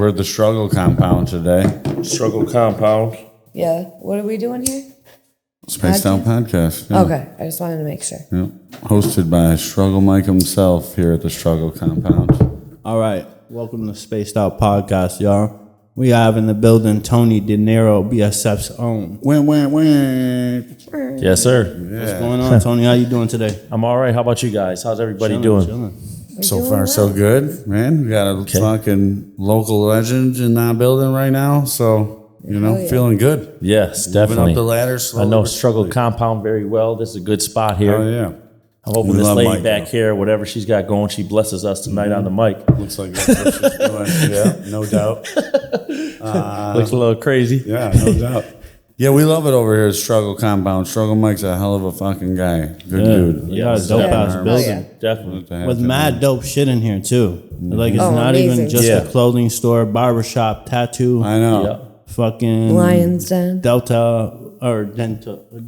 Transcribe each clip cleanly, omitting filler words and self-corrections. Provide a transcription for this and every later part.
We're at the Struggle Compound today. Struggle Compound. Yeah. What are we doing here? Spaced Out Podcast. Yeah. Okay. I just wanted to make sure. Yeah. Hosted by Struggle Mike himself here at the Struggle Compound. All right. Welcome to Spaced Out Podcast, y'all. We have in the building Tony Deniro, BSF's own. Win. Yes, sir. Yeah. What's going on, Tony? How you doing today? I'm all right. How about you guys? How's everybody doing? So far, so good, man. We got a fucking local legend in that building right now. So, feeling good. Yes, Moving definitely. up the ladder I slowly. know Struggle Compound very well. This is a good spot here. Oh, yeah. I'm hoping We this love lady Mike, back though. here, whatever she's got going, she blesses us tonight on the mic. Looks like that's what she's doing. Yeah, no doubt. Looks a little crazy. Yeah, no doubt. Yeah, we love it over here at Struggle Compound. Struggle Mike's a hell of a fucking guy. Good dude. Yeah, dope ass Yeah. building. Definitely. With mad dope shit in here, too. Like, it's not amazing. even just Yeah. a clothing store, barbershop, tattoo, I know. Yeah. fucking Lion's Den. Delta or dental The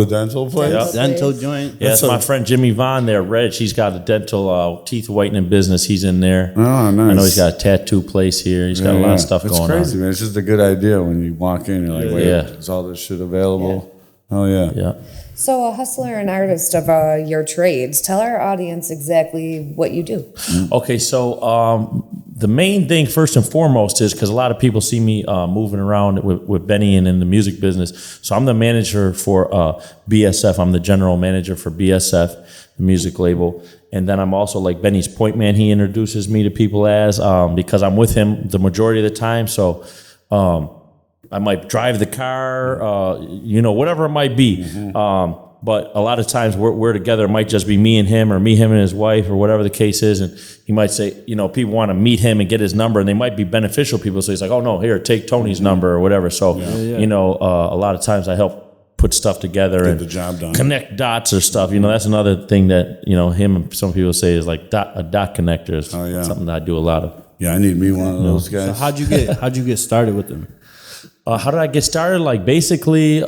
dental place? Yeah. dental joint. Yeah, it's my friend Jimmy Vaughn there, Red. She's got a dental teeth whitening business. He's in there. Oh, nice. I know he's got a tattoo place here. He's got a lot of stuff it's going crazy, on. man. It's just a good idea when you walk in. You're like, wait, Yeah. is all this shit available? Oh, yeah. Yeah. So, a hustler and artist of your trades, tell our audience exactly what you do. Okay, so the main thing, first and foremost, is because a lot of people see me moving around with Benny and in the music business. So I'm the manager for BSF. I'm the general manager for BSF, the music label. And then I'm also like Benny's point man. He introduces me to people as because I'm with him the majority of the time. So I might drive the car, whatever it might be. But a lot of times we're together. It might just be me and him, or him and his wife, or whatever the case is. And he might say, people want to meet him and get his number, and they might be beneficial people. So he's like, oh no, here, take Tony's number or whatever. So, a lot of times I help put stuff together and the job done. connect dots or stuff. That's another thing that, him and some people say is like a dot connector is something that I do a lot of. Yeah, I need me one of those guys. So how'd you get started with them? How did I get started? Like basically,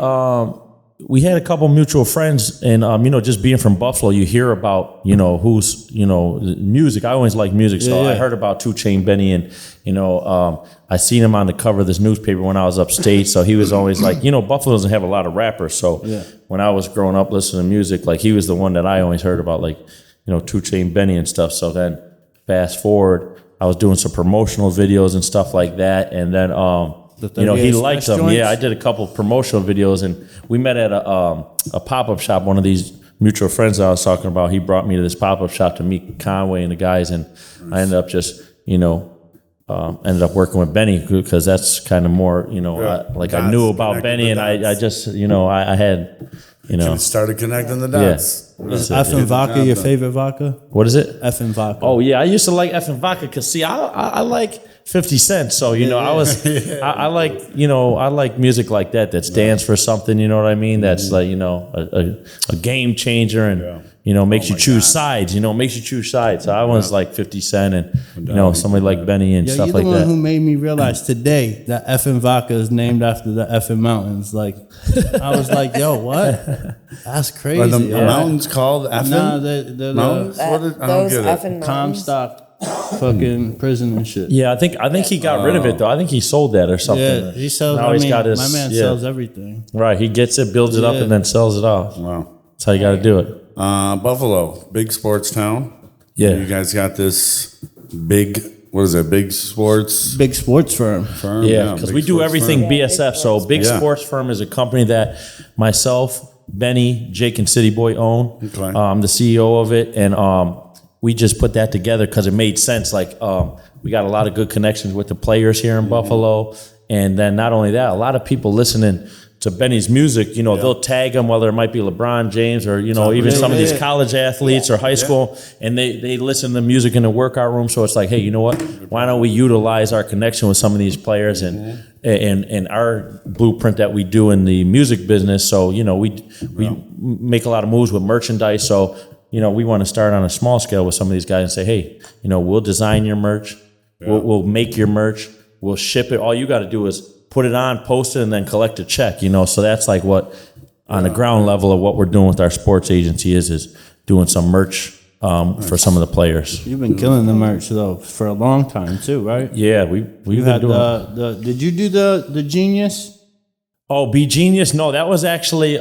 we had a couple mutual friends, and just being from Buffalo, you hear about who's music. I always like music, so I heard about 2 Chainz Benny, and I seen him on the cover of this newspaper when I was upstate. So he was always like, Buffalo doesn't have a lot of rappers, so when I was growing up listening to music, like he was the one that I always heard about, like 2 Chainz Benny and stuff. So then fast forward, I was doing some promotional videos and stuff like that, and then he liked them. Joints? Yeah, I did a couple promotional videos, and we met at a pop-up shop. One of these mutual friends that I was talking about, he brought me to this pop-up shop to meet Conway and the guys, and I ended up just, ended up working with Benny because that's kind of more, I knew about Benny, and I just, I had, Started connecting the dots. Is Effin' Vodka your favorite vodka? What is it? Effin' Vodka. Oh yeah, I used to like Effin' Vodka because see, I like 50 Cent, so I like music like that stands for something. You know what I mean? That's like a game changer and makes you choose sides. Makes you choose sides. So I was like 50 Cent and somebody like Benny and stuff like you're the one that. who made me realize today that Effin' Vodka is named after the Effin' Mountains. Like, I was like, yo, what? That's crazy. Are the mountains called Effin'? Nah, they're Mountains? I don't Those get it. effing mountains. Comstock fucking prison and shit. Yeah, I think he got rid of it though. I think he sold that or something. Yeah, he sells. Now he's got his, my man sells everything. Right, he gets it, builds it up, and then sells it off. Wow. That's how you got to do it. Buffalo, big sports town. Yeah. You guys got this big, what is it, big sports Big sports firm. firm? Yeah, because big we do sports everything firm. BSF. So Big Yeah. Sports Firm is a company that myself, Benny, Jake, and City Boy own. Okay. I'm the CEO of it, and we just put that together because it made sense. Like we got a lot of good connections with the players here in Buffalo, and then not only that, a lot of people listening to Benny's music, they'll tag him, whether it might be LeBron James or, even some of these college athletes or high school, and they listen to music in the workout room. So it's like, hey, you know what? Why don't we utilize our connection with some of these players and our blueprint that we do in the music business? So, we make a lot of moves with merchandise. So, we want to start on a small scale with some of these guys and say, hey, we'll design your merch. Yeah. We'll make your merch. We'll ship it. All you got to do is put it on, post it, and then collect a check, So that's like what, on the ground level of what we're doing with our sports agency is doing some merch for some of the players. You've been killing the merch though for a long time too, right? Yeah, we've You been had doing. did you do the Genius? Oh, Be Genius? No, that was actually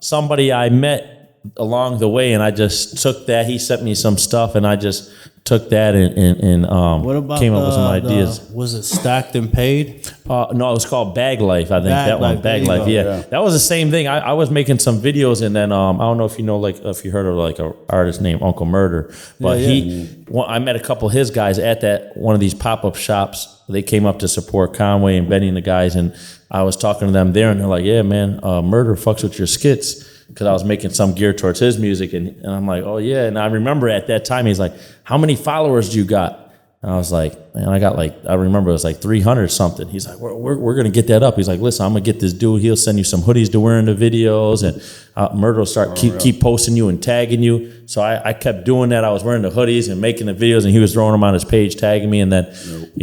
somebody I met along the way, and I just took that. He sent me some stuff, and I just took that and What about came up with some ideas. Was it Stacked and Paid? No, it was called Bag Life. I think Bag that one, Life, Bag there you Life. go. Yeah, that was the same thing. I was making some videos, and then I don't know if you know, like if you heard of like an artist named Uncle Murder, but I met a couple of his guys at that one of these pop up shops. They came up to support Conway and Benny and the guys, and I was talking to them there, and they're like, "Yeah, man, Murder fucks with your skits." Because I was making some gear towards his music, and I'm like, oh yeah. And I remember at that time he's like, how many followers do you got? And I was like, man, I remember it was like 300 something. He's like, we're gonna get that up. He's like, listen, I'm gonna get this dude. He'll send you some hoodies to wear in the videos, and Murder will start keep posting you and tagging you. So I kept doing that. I was wearing the hoodies and making the videos, and he was throwing them on his page, tagging me, and then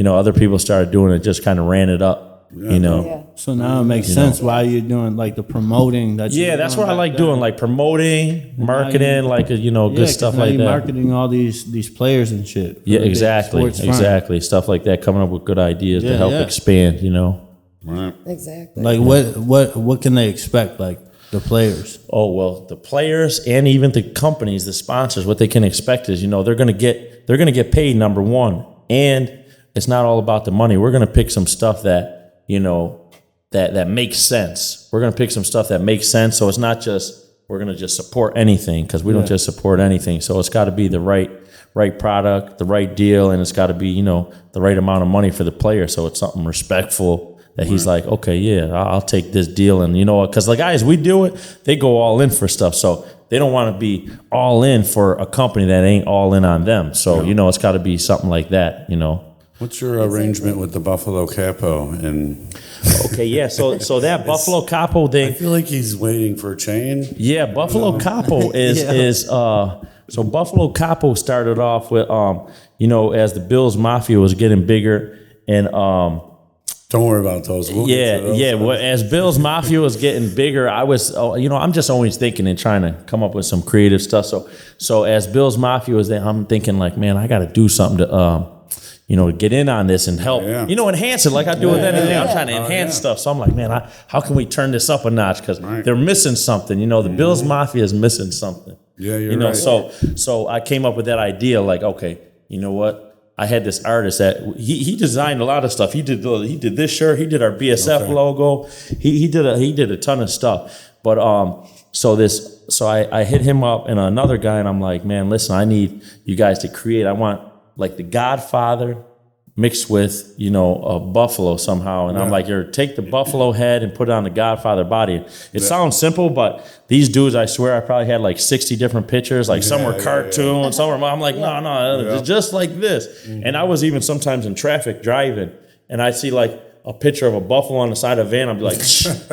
other people started doing it, just kind of ran it up. Yeah. So now it makes sense why you're doing like the promoting that. Yeah, that's what I like doing, like promoting, marketing, like good stuff like that. Marketing all these players and shit. Yeah, exactly, stuff like that. Coming up with good ideas to help expand. Right. Exactly. Like what can they expect? Like the players. Oh well, the players and even the companies, the sponsors, what they can expect is they're gonna get paid, number one, and it's not all about the money. We're gonna pick some stuff that that makes sense. We're gonna pick some stuff that makes sense. So it's not just we're gonna just support anything, because we don't just support anything. So it's got to be the right product, the right deal, and it's got to be the right amount of money for the player. So it's something respectful that he's like, okay, yeah, I'll take this deal. And because the guys we deal with, they go all in for stuff. So they don't want to be all in for a company that ain't all in on them. So it's got to be something like that. What's your arrangement with the Buffalo Capo? And Okay, yeah. So that Buffalo Capo I thing. feel like he's waiting for a chain. Yeah, Buffalo Capo is so Buffalo Capo started off with as the Bills Mafia was getting bigger, and Don't worry about those. We'll get to those. Well, as Bills Mafia was getting bigger, I was I'm just always thinking and trying to come up with some creative stuff. So as Bills Mafia was there, I'm thinking like, man, I got to do something to get in on this and help, enhance it like I do with anything. I'm trying to enhance stuff. So I'm like, man, how can we turn this up a notch? Because they're missing something. The Bills Mafia is missing something. Yeah, you're right. So I came up with that idea. Like, okay, you know what? I had this artist that he designed a lot of stuff. He did this shirt. He did our BSF logo. He did a ton of stuff. But so I hit him up and another guy, and I'm like, man, listen, I need you guys to create. I want like the Godfather mixed with a buffalo somehow, and I'm like, take the buffalo head and put it on the Godfather body. It sounds simple, but these dudes, I swear, I probably had like 60 different pictures. Like some were cartoon, some were. I'm like, no, it's just like this. And I was even sometimes in traffic driving, and I see like a picture of a buffalo on the side of a van. I'd be like,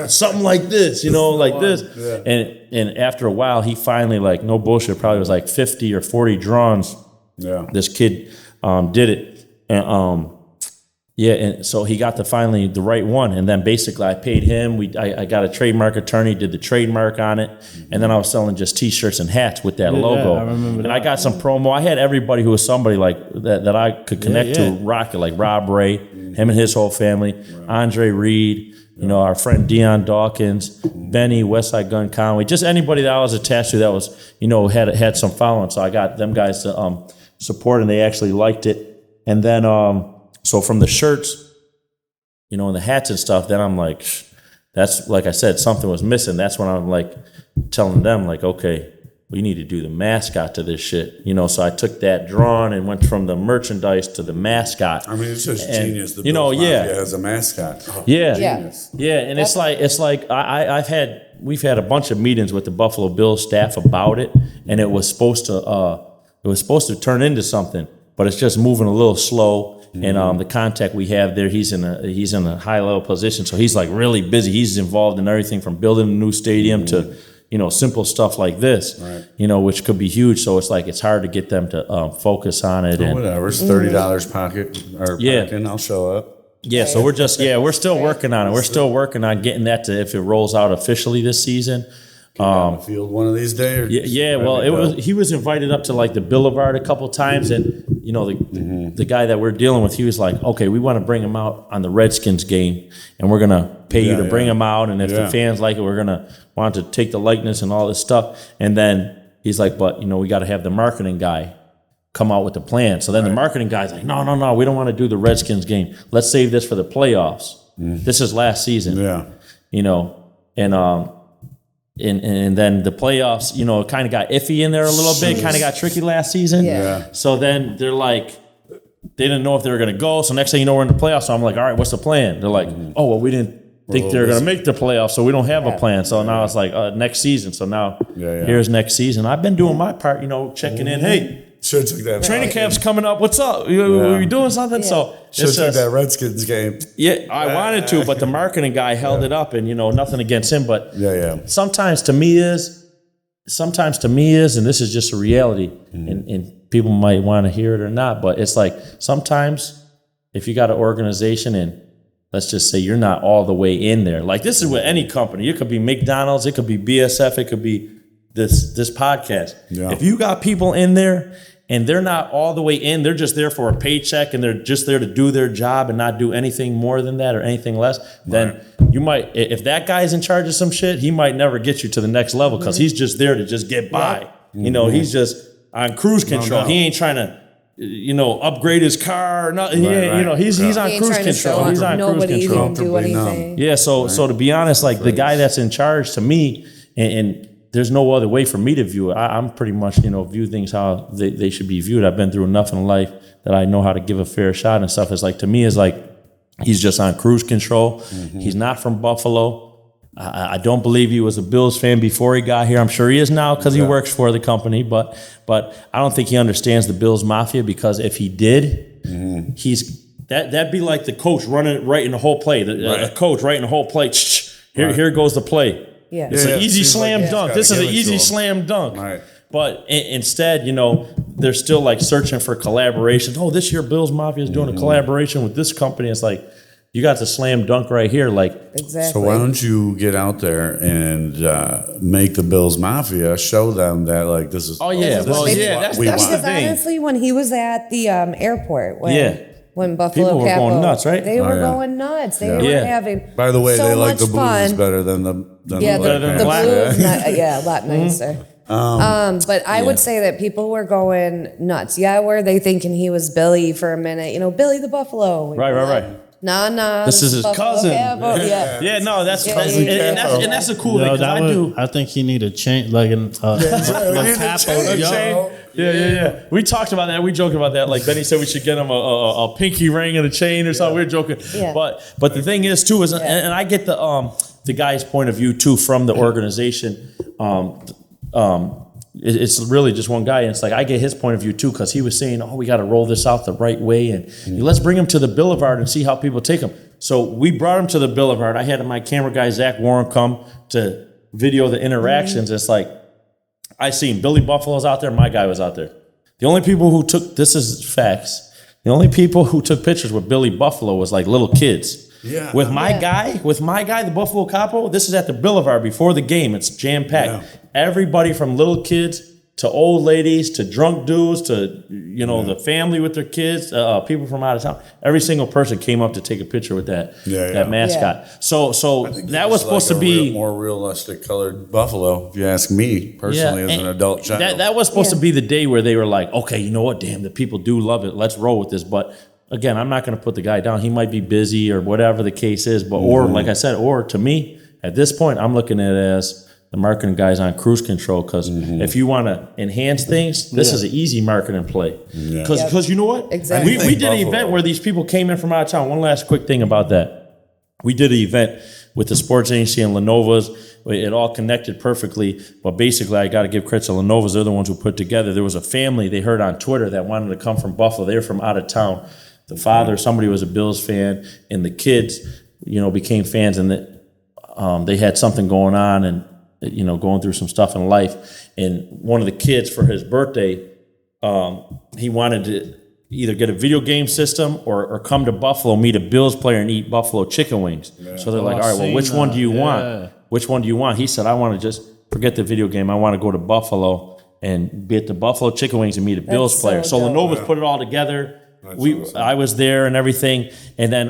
something like this, like this. Yeah. And after a while, he finally, like, no bullshit, probably was like 50 or 40 drawings. Yeah, this kid did it, and and so he got finally the right one, and then basically I paid him. I got a trademark attorney, did the trademark on it, and then I was selling just T-shirts and hats with that logo. I remember that. I got some promo. I had everybody who was somebody like that I could connect to rock it, like Rob Ray, him and his whole family, Andre Reed. Our friend Dion Dawkins, Benny, Westside Gun Conway, just anybody that I was attached to that was, had some following. So I got them guys to support, and they actually liked it. And then, so from the shirts, and the hats and stuff, then I'm like, that's, like I said, something was missing. That's when I'm like telling them, like, okay, we need to do the mascot to this shit. So I took that drawing and went from the merchandise to the mascot. I mean, it's just genius. The Bills Mafia as a mascot. Oh, genius. Yeah. And it's like we've had a bunch of meetings with the Buffalo Bills staff about it, and it was supposed to turn into something, but it's just moving a little slow. And the contact we have there, he's in a high level position, so he's like really busy. He's involved in everything from building a new stadium to simple stuff like this, which could be huge. So it's like it's hard to get them to focus on it. And whatever, it's $30 pocket or parking. I'll show up. Yeah, so we're still working on it. We're still working on getting that to, if it rolls out officially this season. Get on the field one of these days. Yeah. Well, he was invited up to like the Boulevard a couple times, and you know the guy that we're dealing with, he was like, okay, we want to bring him out on the Redskins game, and we're gonna pay you to bring him out, and if the fans like it, we're gonna want to take the likeness and all this stuff. And then he's like, but you know, we got to have the marketing guy come out with the plan. So then the marketing guy's like, no, we don't want to do the Redskins game. Let's save this for the playoffs. This is last season. Yeah. You know, and then the playoffs, you know, kind of got iffy in there a little bit, kind of got tricky last season. Yeah. So then they're like, they didn't know if they were going to go. So next thing you know, we're in the playoffs. So I'm like, all right, what's the plan? They're like, oh, well, we didn't think they were going to make the playoffs, so we don't have a plan. So now it's like next season. So now here's next season. I've been doing my part, you know, checking in. Hey, should have took that training camp's coming up. What's up? You doing something? Yeah. So should have took that Redskins game. Yeah, I wanted to, but the marketing guy held it up, and you know, nothing against him, but sometimes to me is, and this is just a reality, and people might want to hear it or not, but it's like sometimes if you got an organization and let's just say you're not all the way in there, like this is with any company. It could be McDonald's, it could be BSF, it could be this podcast. Yeah. If you got people in there and they're not all the way in, they're just there for a paycheck and they're just there to do their job and not do anything more than that or anything less, then you might, if that guy's in charge of some shit, he might never get you to the next level because he's just there to just get by. You know, he's just on cruise control. He ain't trying to, you know, upgrade his car. Nothing. You know, he's on cruise control. He's on cruise control. Do anything. Yeah. So to be honest, like the guy that's in charge to me, and there's no other way for me to view it. I'm pretty much, you know, view things how they should be viewed. I've been through enough in life that I know how to give a fair shot and stuff. It's like, to me, it's like he's just on cruise control. He's not from Buffalo. I don't believe he was a Bills fan before he got here. I'm sure he is now because he works for the company. But I don't think he understands the Bills Mafia, because if he did, that'd be like the coach running right in the whole play. The coach right in the whole play. Here goes the play. Yeah. It's an easy slam dunk. This is an easy slam dunk. Right. But instead, you know, they're still like searching for collaborations. Oh, this year Bills Mafia is doing a collaboration with this company. It's like, you got the slam dunk right here. Like, exactly. So why don't you get out there and make the Bills Mafia, show them that like this is. Oh yeah, that's the thing. Honestly, when he was at the airport, when Buffalo people were Capital, going nuts, right? They were going nuts. They were having. By the way, so they like the much blues fun. better than the black. Blues, a lot nicer. But I would say that people were going nuts. Yeah, were they thinking he was Billy for a minute? You know, Billy the Buffalo. Right. Nah. This is his cousin. Yeah, no, that's cousin. And that's a cool thing. I think he need a chain, like a capo. Yeah. We talked about that. We joked about that. Like Benny said, we should get him a pinky ring and a chain or something. We were joking. Yeah. But the thing is too is, and I get the guy's point of view too from the organization. It's really just one guy, and it's like I get his point of view too, because he was saying, "Oh, we got to roll this out the right way, and let's bring him to the Boulevard and see how people take him." So we brought him to the Boulevard. I had my camera guy Zach Warren come to video the interactions. It's like I seen Billy Buffalo's out there, my guy was out there. The only people who took this is facts. The only people who took pictures with Billy Buffalo was like little kids. Yeah. With my guy, the Buffalo Capo, this is at the Boulevard before the game. It's jam-packed. Yeah. Everybody from little kids to old ladies to drunk dudes to, you know, the family with their kids, people from out of town. Every single person came up to take a picture with that mascot. Yeah. So that was supposed to be more realistic colored buffalo, if you ask me personally, as an adult child. That was supposed to be the day where they were like, okay, you know what? Damn, the people do love it. Let's roll with this. But again, I'm not going to put the guy down. He might be busy or whatever the case is. But or like I said, or to me at this point, I'm looking at it as the marketing guy's on cruise control, because if you want to enhance things, this is an easy marketing play. Because you know what? Exactly. We did an event where these people came in from out of town. One last quick thing about that. We did an event with the sports agency and Lenovo's. It all connected perfectly. But basically, I got to give credit to Lenovo's. They're the ones who put together. There was a family they heard on Twitter that wanted to come from Buffalo. They were from out of town. The father, somebody was a Bills fan, and the kids, you know, became fans, and they had something going on, and you know, going through some stuff in life. And one of the kids, for his birthday, he wanted to either get a video game system or come to Buffalo, meet a Bills player, and eat Buffalo chicken wings. Yeah. So they're like, all right, well, which one do you want? Which one do you want? He said, I want to just forget the video game. I want to go to Buffalo and be at the Buffalo Chicken Wings and meet a Bills so player. So dope. Lenovo's put it all together. Awesome. I was there and everything, and then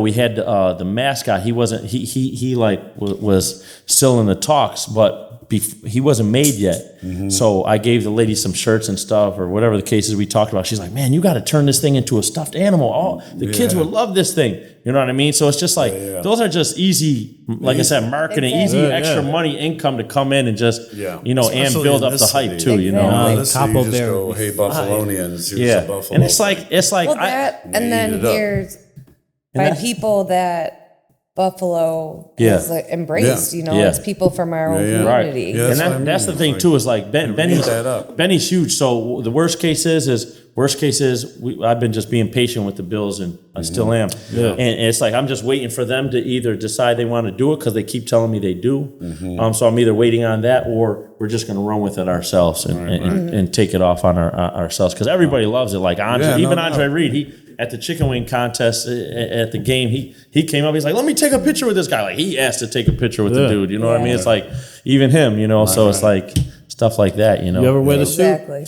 we had the mascot. He wasn't. He was still in the talks, but he wasn't made yet. Mm-hmm. So I gave the lady some shirts and stuff, or whatever the cases we talked about. She's like, "Man, you got to turn this thing into a stuffed animal. Oh, the kids would love this thing." You know what I mean? So it's just like those are just easy, like I said, marketing, Exactly. easy extra money income to come in and just and Especially build in up the this hype city. too. You know? Exactly. This city, you just Bear. go, hey, Buffalonians, here's Yeah, a Buffalo. and it's like Well, that, and then eat it up. here's by people that Buffalo has embraced. Yeah. you know, Yeah. it's people from our own Yeah. Right. community. Yeah. And That's what I that's the mean. thing It's too, like, is like get that up. Benny's huge. So the worst case is I've been just being patient with the Bills, and I still am. Yeah. And it's like I'm just waiting for them to either decide they want to do it because they keep telling me they do. So I'm either waiting on that, or we're just going to run with it ourselves and take it off on ourselves, because everybody loves it. Like Andre, Yeah, no even doubt. Andre Reed, he at the chicken wing contest at the game, he came up. He's like, "Let me take a picture with this guy." Like he asked to take a picture with the dude. You know what I mean? It's like even him. You know, so it's like stuff like that. You know, You ever wear the suit? Exactly.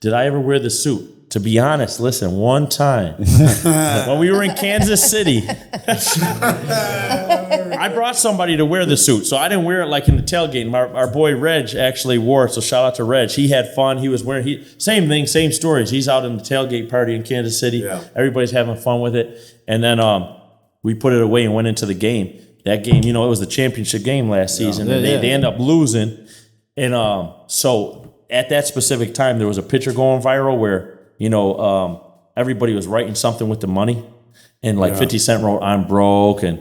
did I ever wear the suit? To be honest, listen, one time when we were in Kansas City, I brought somebody to wear the suit. So I didn't wear it like in the tailgate. Our boy Reg actually wore it. So shout out to Reg. He had fun. He was wearing, same thing, same stories. He's out in the tailgate party in Kansas City. Yeah. Everybody's having fun with it. And then we put it away and went into the game. That game, it was the championship game last season. And they end up losing. And so at that specific time, there was a picture going viral where, everybody was writing something with the money, and like 50 Cent wrote, "I'm broke," and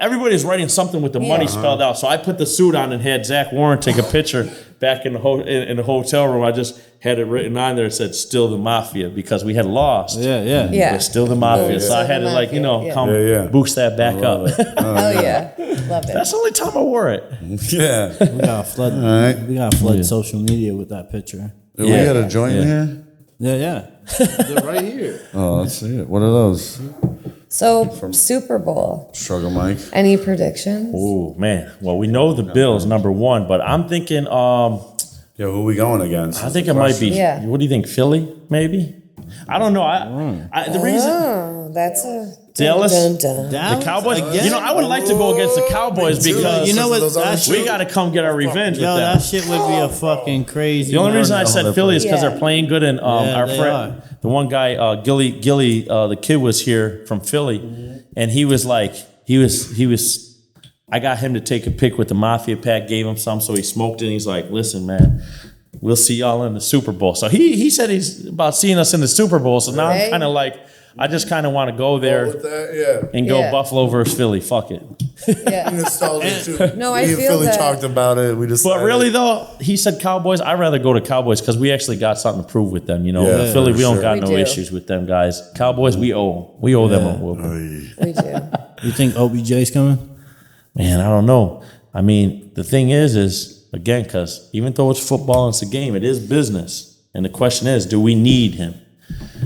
everybody was writing something with the money spelled out. So I put the suit on and had Zach Warren take a picture back in the in the hotel room. I just had it written on there. It said, "Still the Mafia," because we had lost. Yeah. But still the Mafia. So I had to boost that back up. Hell yeah. Love it. That's the only time I wore it. Yeah. We gotta flood. right. We gotta flood social media with that picture. We got a joint in here? Yeah. They're right here. Oh, let's see it. What are those? So Super Bowl. Struggle Mike. Any predictions? Oh man. Well, we know the Bills number one, but I'm thinking. Yeah, who we going against? I think it might be. Yeah. What do you think, Philly? Maybe. I don't know. The reason Oh, that's a Dallas, dun, dun. the Cowboys. Again? I would like to go against the Cowboys because You know what? That we got to come get our revenge Yo, with that them. shit would be a fucking crazy. The only reason I said Philly is because Yeah. they're playing good, and our they friend, the one guy, Gilly, the kid was here from Philly, and he was like, he was. I got him to take a pic with the Mafia pack, gave him some, so he smoked it. And he's like, "Listen, man, we'll see y'all in the Super Bowl." So he said he's about seeing us in the Super Bowl. So now I'm Right. kind of like, I just kind of want to go there With that, and go Yeah. Buffalo versus Philly. Fuck it. Yeah. No, I Me and feel Philly that. talked about it. We just. But really though, he said Cowboys. I'd rather go to Cowboys because we actually got something to prove with them. Yeah, Philly, for we don't sure. got We no do. issues with them guys. Cowboys, we owe them a whooping. We do. You think OBJ's coming? Man, I don't know. I mean, the thing is again, because even though it's football, it's a game. It is business, and the question is, do we need him?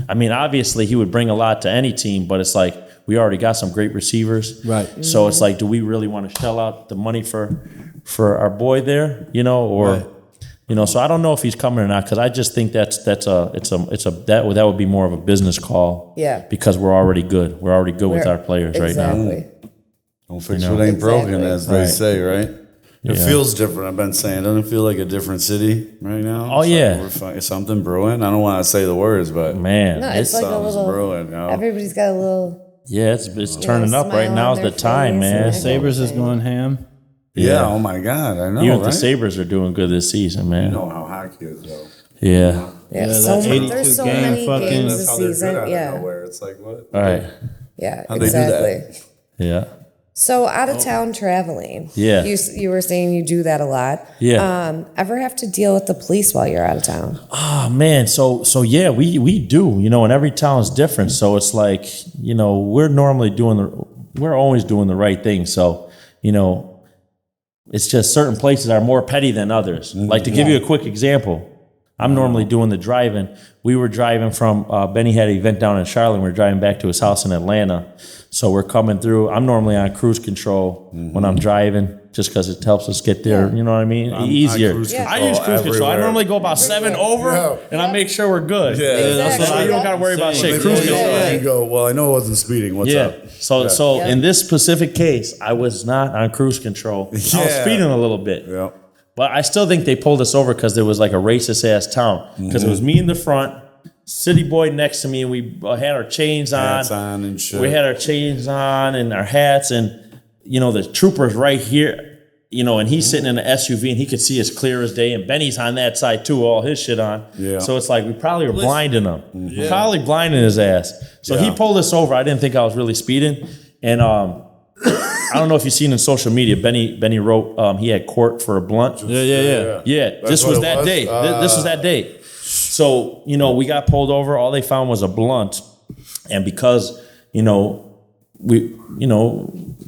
I mean, obviously, he would bring a lot to any team, but it's like we already got some great receivers. Right. So it's like, do we really want to shell out the money for our boy there? Or Right. so I don't know if he's coming or not, because I just think that would be more of a business call. Yeah. Because we're already good. We're already good with our players right now. Exactly. Don't fix what ain't broken, Exactly. as they Right. say, right? It Yeah. feels different. I've been saying, it doesn't feel like a different city right now. Oh, It's like yeah. it's something brewing. I don't want to say the words, but Man, No, it's like a something's little. brewing. Everybody's got a little. yeah, it's turning up right smile now. on Is the their time, face man. and Sabres is going ham. Yeah. Oh my God, I know. Even right? the Sabres are doing good this season, man. You know how hockey is, though. Yeah. Yeah, Yeah, so that many, 82 there's so game many fucking- games That's this how they're season. good out of Yeah, nowhere. It's like what? All right. yeah, How'd they do that? exactly. Yeah. So out of town traveling. Yeah. You were saying you do that a lot. Yeah. Ever have to deal with the police while you're out of town? Oh man, so yeah, we do, and every town is different. So it's like, we're always doing the right thing. So, it's just certain places are more petty than others. Like to give you a quick example, I'm normally doing the driving. We were driving from, Benny had an event down in Charlotte. We were driving back to his house in Atlanta. So we're coming through. I'm normally on cruise control when I'm driving, just because it helps us get there. You know what I mean? Easier. I use cruise control. I normally go about 7 over, and I make sure we're good. Exactly. So you don't got to worry about shit. Cruise control. You go, well, I know it wasn't speeding. What's up? So in this specific case, I was not on cruise control. I was speeding a little bit. Yeah. But I still think they pulled us over because there was like a racist ass town. Because it was me in the front, city boy next to me, and we had our chains on. Hats on and shit. We had our chains on and our hats, and the trooper's right here, and he's sitting in an SUV, and he could see us clear as day. And Benny's on that side too, all his shit on. Yeah. So it's like we probably were blinding him, probably blinding his ass. So he pulled us over. I didn't think I was really speeding, and I don't know if you've seen in social media. Benny wrote he had court for a blunt. Yeah. This was that day. This was that day. So we got pulled over. All they found was a blunt, and because we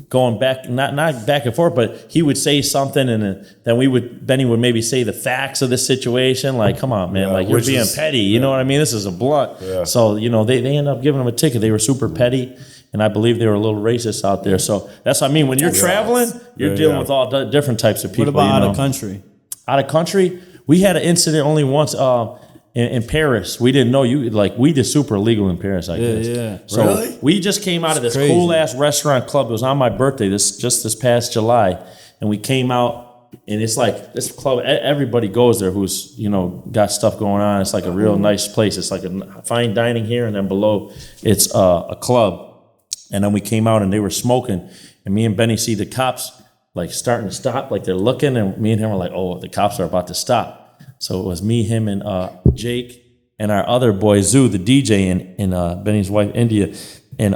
going back not back and forth, but he would say something, and then Benny would maybe say the facts of the situation. Like, come on, man, like you're being petty. You know what I mean? This is a blunt. Yeah. So they ended up giving him a ticket. They were super petty. And I believe they were a little racist out there. So that's what I mean. When you're traveling, you're dealing with all different types of people. What about out of country? Out of country, we had an incident only once in Paris. We didn't know we did super illegal in Paris, I guess. Yeah. So we just came out of this cool ass restaurant club. It was on my birthday this past July. And we came out, and it's like this club, everybody goes there who's, got stuff going on. It's like a real nice place. It's like a fine dining here, and then below it's a club. And then we came out and they were smoking, and me and Benny see the cops like starting to stop, like they're looking, and me and him were like, oh, the cops are about to stop. So it was me, him, and Jake, and our other boy Zoo, the DJ, and Benny's wife India. And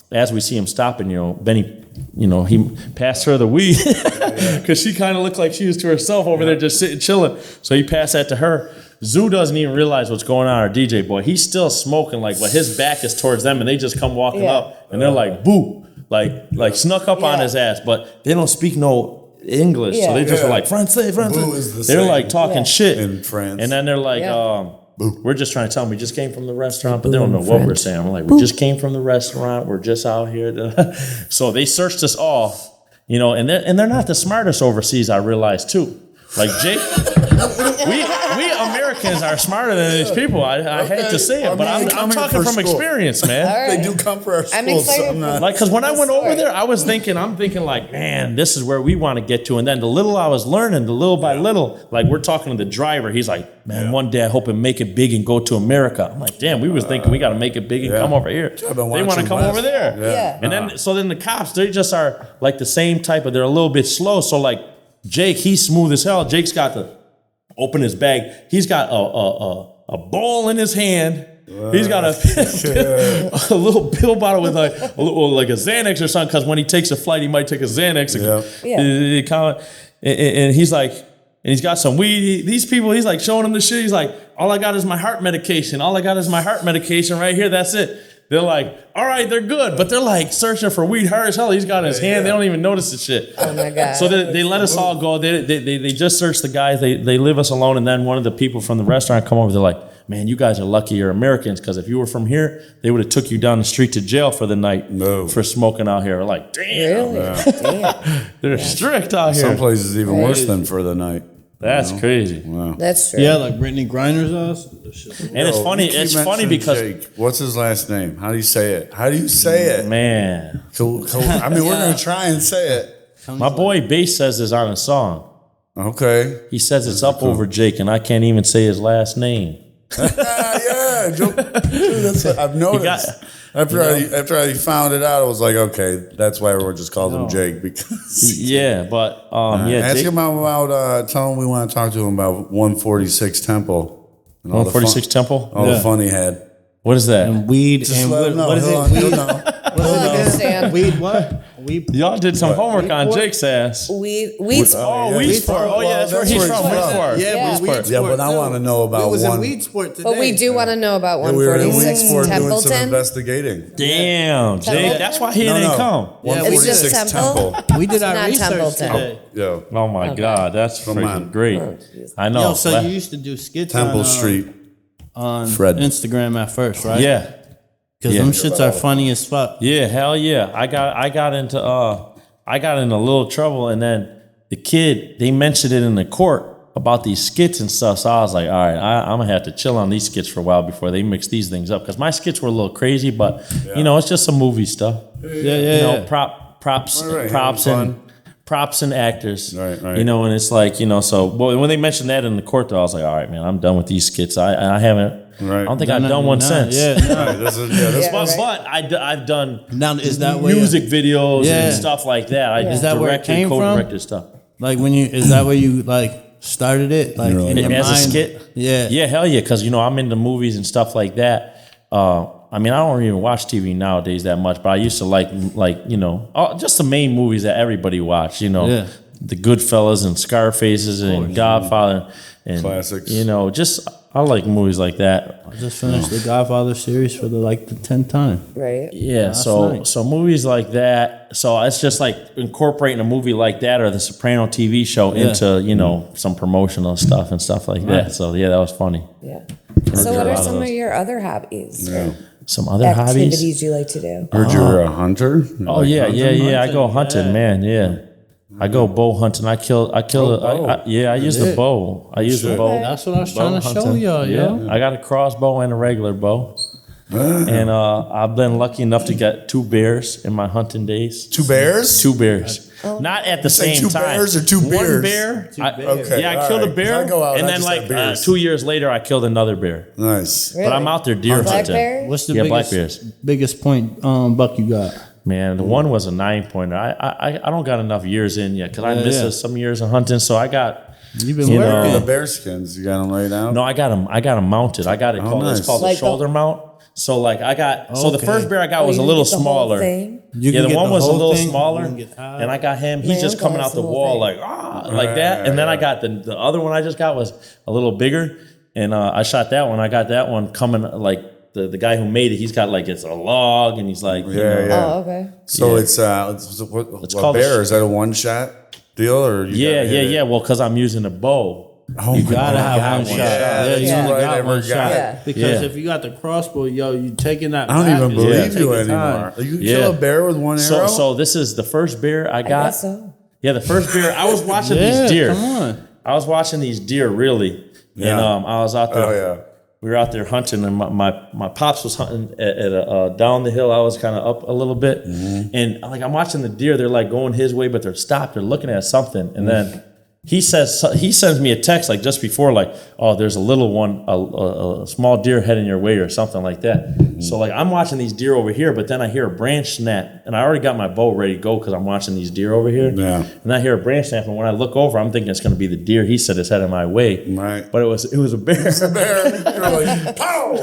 as we see him stopping, Benny, he passed her the weed because she kind of looked like she was to herself over there just sitting chilling. So he passed that to her. Zoo doesn't even realize what's going on, our DJ boy. He's still smoking, but his back is towards them, and they just come walking up, and they're like, boo, like snuck up on his ass, but they don't speak no English, so they just were like, Francais. They're like talking shit in France. And then they're like, we're just trying to tell them we just came from the restaurant, but they don't know what we're saying. We're like, we just came from the restaurant. We're just out here. So they searched us all, and they're not the smartest overseas, I realize too. Like Jake, we Americans are smarter than these people. I hate to say it, but I'm talking from experience, man. Right. They do come for our schools. I'm excited. Because when I went over there, I'm thinking like, man, this is where we want to get to. And then the little I was learning, the little by little, like we're talking to the driver. He's like, man, one day I hope and make it big and go to America. I'm like, damn, we was thinking we got to make it big and come over here. They want to come over there. Yeah. And then the cops, they just are like the same type of, they're a little bit slow. So like Jake, he's smooth as hell. Jake's got to open his bag. He's got a ball in his hand. He's got a little pill bottle with like a Xanax or something, because when he takes a flight, he might take a Xanax. And he's like, and he's got some weed. These people, he's like showing them the shit. He's like, all I got is my heart medication. All I got is my heart medication right here. That's it. They're like, all right, they're good, but they're like searching for weed hard as hell. He's got his hand. They don't even notice the shit. Oh my God. So they let us all go. They just searched the guys. They leave us alone. And then one of the people from the restaurant come over. They're like, man, you guys are lucky you're Americans, because if you were from here, they would have took you down the street to jail for the night for smoking out here. We're like, damn. Really? Damn. They're strict out here. Some places even worse than for the night. That's crazy. Wow. That's true. Yeah, like Brittany Griner's house. And it's funny. It's funny because Jake. What's his last name? How do you say it? man, Cool. I mean, we're gonna try and say it. my boy Bass says this on a song. Okay. He says it's up over Jake, and I can't even say his last name. Yeah, dude, that's what I've noticed. After I found it out, I was like, okay, that's why everyone just calls him Jake, because But ask Jake, him about tell him we want to talk to him about 146 Temple. 146 Temple. All the fun he had. What is that? And weed Just and let him know. what is He'll it? know. understand. Weed what? Weed. Y'all did some homework on Weed Jake's ass. Weed Oh, sport. Weed Sport. Oh, yeah, that's where he's from. Weed Sport. Yeah, Weed Yeah, but I too. want to know about We was one. in Weed Sport today. But we do want to know about Yeah, we were in Weed 146 Sport doing some Templeton. investigating. Damn, Jake. That's why he didn't come. Yeah, It's just 146 Temple. Temple. We did our Not research Templeton. today. Yo, Oh, my God. That's Come on. freaking great. I know. Yo, so you used to do skits Temple on, Street. on Fred. Instagram at first, right? Yeah. Because Yeah. them shits are funny as fuck. Yeah, hell yeah. I got into a little trouble, and then the kid, they mentioned it in the court about these skits and stuff. So I was like, all right, I'm gonna have to chill on these skits for a while before they mix these things up, because my skits were a little crazy, but you know, it's just some movie stuff. Yeah. You know, props Right, props having and props and actors. Right. You know, and it's like, you know, so when they mentioned that in the court, though, I was like, all right, man, I'm done with these skits. I haven't. Right. I don't think I've done one since. Yeah. Right, this is But I've done Now, is that where music videos Yeah. and stuff like that. I just Is that where it directed, came from? co-directed stuff. Like is that where you like started it? Like in your As a mind? skit? Yeah. Yeah, hell yeah, because, you know, I'm into movies and stuff like that. I mean, I don't even watch TV nowadays that much, but I used to like you know, just the main movies that everybody watched, you know. Yeah. The Goodfellas and Scarfaces and Godfather and Classics. You know, just I like movies like that. I just finished the Godfather series for the 10th time. Right. Yeah, Last so night. so movies like that. So it's just like incorporating a movie like that or the Soprano TV show into, you know, some promotional stuff and stuff like that. So yeah, that was funny. Yeah. did So a what lot are of some of those. your other hobbies? or Some other Activities hobbies. you like to do? Heard you're a hunter. Oh yeah. I go hunting, man. Yeah, I go bow hunting. I kill. bow. I use the bow. I use the bow. That's what I was trying to show hunting. y'all, yo. I got a crossbow and a regular bow. And I've been lucky enough to get 2 bears in my hunting days. 2 bears? 2 bears. Not at the say same 2 time. bears or 2 One bears? bear. Okay, Yeah, I all killed a right. bear, 'Cause I go out, and I then just like have bears. 2 years later, I killed another bear. Nice. Really? But I'm out there deer Black hunting. bear? What's the Yeah, black biggest point buck you got? Man, the one was a 9-pointer. I don't got enough years in yet because I Yeah, missed yeah. some years of hunting. So I got. You've been You know, working. The bear skins, you got them laid out? No, I got them mounted. I got it called. nice. It's called Like the shoulder mount. So like I got. So the Okay. first bear I got was You a can little get the whole smaller. thing? You Yeah, can the get one was a whole little thing, smaller, you can get out. and I got him. He's My just uncle coming has out the the whole wall thing. like that. And then I got the other one I just got was a little bigger, and I shot that one. I got that one coming like the guy who made it. He's got like it's a log, and he's like, you know, Yeah. Oh, okay. So Yeah. it's what called a bear? Is that a one-shot deal or? You Yeah, gotta hit it? yeah. Well, because I'm using a bow. Oh, You gotta have got one one shot. shot. Yeah, you That's only right, got never one got shot. it. Yeah. Because Yeah. if you got the crossbow, yo, you taking that. I don't even back, believe take you your anymore. time. You Yeah. kill a bear with one arrow? So this is the first bear I I got. guess so. Yeah, the first bear. I was watching Yeah, these deer. come on. I was watching these deer really, and Yeah. I was out there. Oh, yeah. We were out there hunting, and my pops was hunting at down the hill. I was kind of up a little bit, and like I'm watching the deer. They're like going his way, but they're stopped. They're looking at something, and then he sends me a text like just before, like, oh, there's a little one, a small deer heading your way or something like that. So like I'm watching these deer over here, but then I hear a branch snap, and I already got my bow ready to go because I'm watching these deer over here. Yeah. And I hear a branch snap, and when I look over, I'm thinking it's going to be the deer. He said it's heading my way, Right. but it was a bear. Bear. You're like, pow!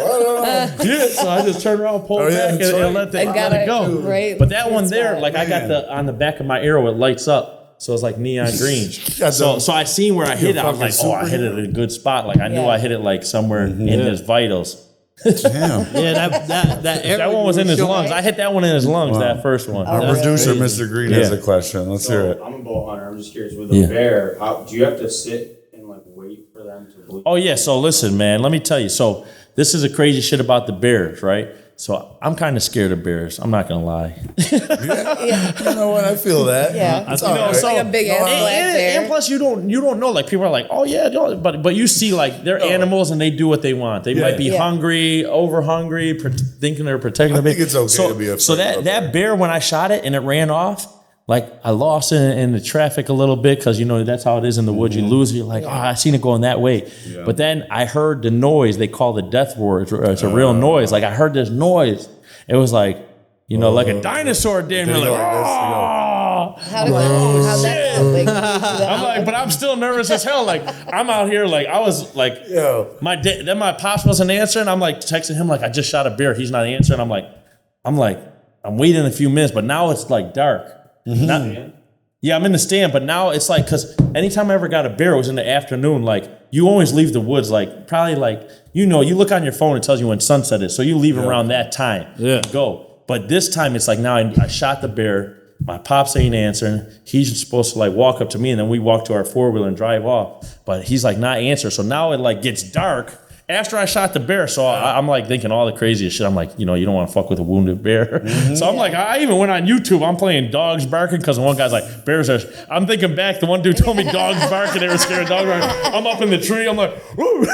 Yeah, so I just turned around, pulled Oh, yeah, back, that's and right. let And got it it go. right. But that one That's there, right. like I got on the back of my arrow, it lights up. So it's like neon green. Got so the- so I seen where I hit it. I was like, fucking oh, I hit it at a good spot. Like I knew Yeah. I hit it like somewhere in his vitals. Damn. Yeah, that That one was in his lungs. I hit that one in his lungs. That first one. Our That's producer, crazy. Mr. Green, has Yeah. a question. Let's hear it. I'm a bow hunter. I'm just curious with a Yeah. bear. How do you have to sit and like wait for them to bleed? Oh yeah. So listen, man. Let me tell you. So this is a crazy shit about the bears, right? So I'm kind of scared of bears. I'm not gonna lie. You know what? I feel that. Yeah. It's You all know, right. so- like a big ass black bear. And plus, you don't know. Like people are like, oh yeah, but you see like they're animals and they do what they want. They might be Yeah. hungry, over hungry, thinking they're protecting. I think it's okay to be afraid So of a that bear, when I shot it and it ran off, like I lost it in the traffic a little bit because you know that's how it is in the woods. You lose it. You're like, oh, I seen it going that way. But then I heard the noise. They call the death roar. It's a real noise. Like I heard this noise. It was like, you know, like a dinosaur did. And we're like, "Ah." How'd that feel? Like, I'm like, but I'm still nervous as hell. Like I'm out here, like I was like, Yo. then my pops wasn't answering. I'm like texting him, like I just shot a bear. He's not answering. I'm like, I'm waiting a few minutes, but now it's like dark. Yeah, I'm in the stand, but now it's like, because anytime I ever got a bear, it was in the afternoon. Like, you always leave the woods, like, probably like, you look on your phone, it tells you when sunset is. So you leave around that time. Yeah. Go. But this time it's like, now I shot the bear. My pops ain't answering. He's supposed to like walk up to me, and then we walk to our 4-wheeler and drive off. But he's like not answering. So now it like gets dark after I shot the bear. So I'm like thinking all the craziest shit. I'm like, you don't want to fuck with a wounded bear. So I'm like, I even went on YouTube. I'm playing dogs barking because one guy's like, bears are. I'm thinking back. The one dude told me dogs barking. They were scared of dogs barking. I'm up in the tree. I'm like, woo.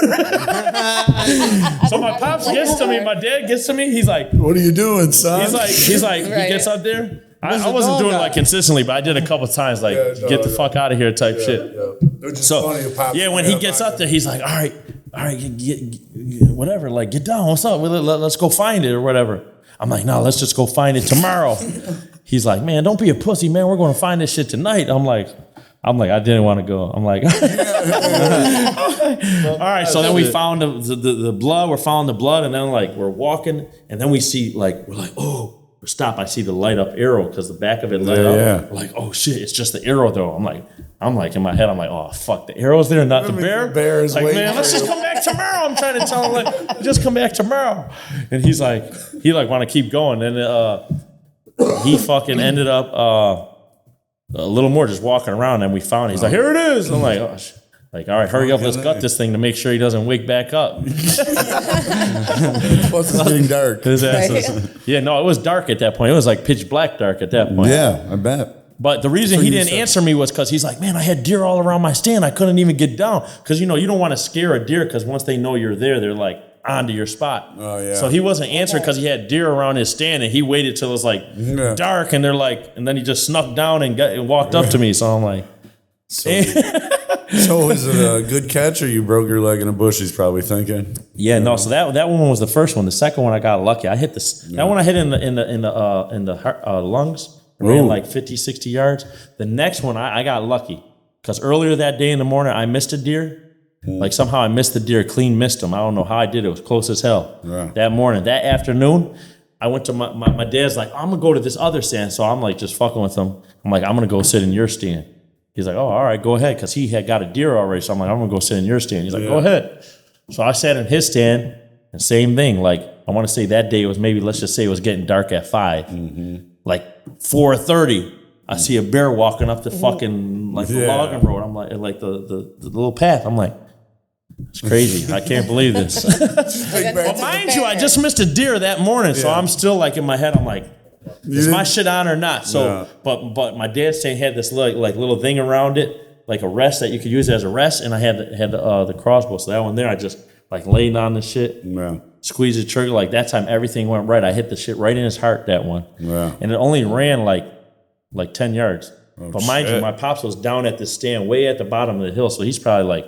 So my pops gets to me. My dad gets to me. He's like, what are you doing, son? He's like, Right. He gets up there. I wasn't doing it like consistently, but I did a couple times, like get the fuck out of here type shit. So when he gets up there, he's like, all right, whatever, like get down. What's up? Let's go find it or whatever. I'm like, no, let's just go find it tomorrow. He's like, man, don't be a pussy, man. We're going to find this shit tonight. I'm like, I didn't want to go. I'm like, all right. So then we found the blood. We're following the blood, and then like we're walking, and then we see like we're like, oh. Stop! I see the light up arrow because the back of it lit up. Yeah. We're like, oh shit! It's just the arrow though. I'm like in my head. I'm like, oh fuck, the arrow's there, not the bear. The bear is like, waiting. Man, let's just come back tomorrow. I'm trying to tell him like, just come back tomorrow. And he want to keep going. And he fucking ended up a little more just walking around. And we found it. He's like, here it is. I'm like, oh shit. Like, all right, hurry up, let's gut this thing to make sure he doesn't wake back up. Plus it's getting dark. His ass is, it was dark at that point. It was like pitch black dark at that point. Yeah, I bet. But the reason he didn't answer me was because he's like, man, I had deer all around my stand. I couldn't even get down. Because, you don't want to scare a deer because once they know you're there, they're like onto your spot. Oh, yeah. So he wasn't answering because he had deer around his stand, and he waited till it was like dark, and they're like, and then he just snuck down and walked up to me. So I'm like, So is it a good catch, or you broke your leg in a bush? He's probably thinking. Yeah, no. So that one was the first one. The second one I got lucky. I hit this. That one I hit in the lungs. Ran like 50, 60 yards. The next one I got lucky because earlier that day in the morning I missed a deer. Like somehow I missed the deer, clean missed him. I don't know how I did it. It was close as hell. Yeah. That morning, that afternoon, I went to my dad's like, I'm gonna go to this other stand. So I'm like just fucking with him. I'm like, I'm gonna go sit in your stand. He's like, oh, all right, go ahead. Because he had got a deer already. So I'm like, I'm going to go sit in your stand. He's like, go ahead. So I sat in his stand, and same thing. Like, I want to say that day it was maybe, let's just say it was getting dark at 5. Like, 4:30, I see a bear walking up the fucking, like, the logging road. I'm like the little path. I'm like, it's crazy. I can't believe this. But mind you, I just missed a deer that morning. So I'm still, like, in my head, I'm like, is my shit on or not? So, but my dad's saying had this like little thing around it, like a rest that you could use as a rest, and I had the crossbow. So that one there, I just like laid on the shit, squeezed the trigger. Like that time, everything went right. I hit the shit right in his heart. That one, and it only ran like 10 yards. But mind you, my pops was down at the stand, way at the bottom of the hill. So he's probably like